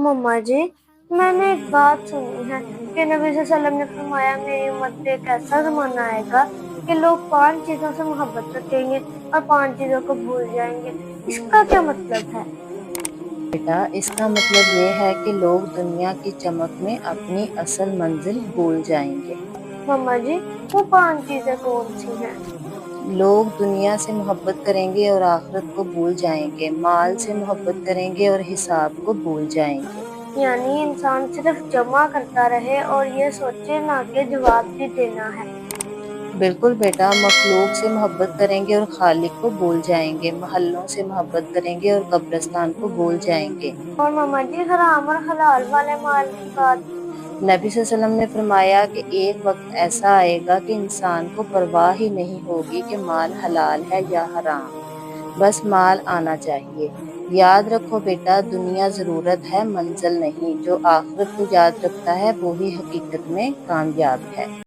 मम्मा जी, मैंने एक बात सुनी है कि नबी सल्लल्लाहु अलैहि वसल्लम ने फरमाया मेरी उम्मत पे एक ऐसा ज़माना आएगा कि लोग 5 चीज़ों से मोहब्बत रखेंगे और 5 चीज़ों को भूल जाएँगे। इसका क्या मतलब है? बेटा, इसका मतलब ये है कि लोग दुनिया की चमक में अपनी असल मंजिल भूल जाएंगे। मम्मा जी, वो 5 चीज़ें कौन-सी हैं? लोग दुनिया से मोहब्बत करेंगे और आखिरत को भूल जाएंगे। माल से मोहब्बत करेंगे और हिसाब को भूल जाएंगे। यानी इंसान सिर्फ जमा करता रहे और ये सोचे ना कि जवाब भी देना है। बिल्कुल बेटा, मखलूक से मोहब्बत करेंगे और खालिक को भूल जाएंगे। मोहल्लों से मोहब्बत करेंगे और कब्रिस्तान को भूल जाएंगे। और मम्मा जी, हराम और हलाल वाले माल की बात? नबी सल्लल्लाहु अलैहि वसल्लम ने फरमाया कि एक वक्त ऐसा आएगा कि इंसान को परवाह ही नहीं होगी कि माल हलाल है या हराम, बस माल आना चाहिए। याद रखो बेटा, दुनिया ज़रूरत है, मंजिल नहीं। जो आखिरत को याद रखता है वो ही हकीकत में कामयाब है।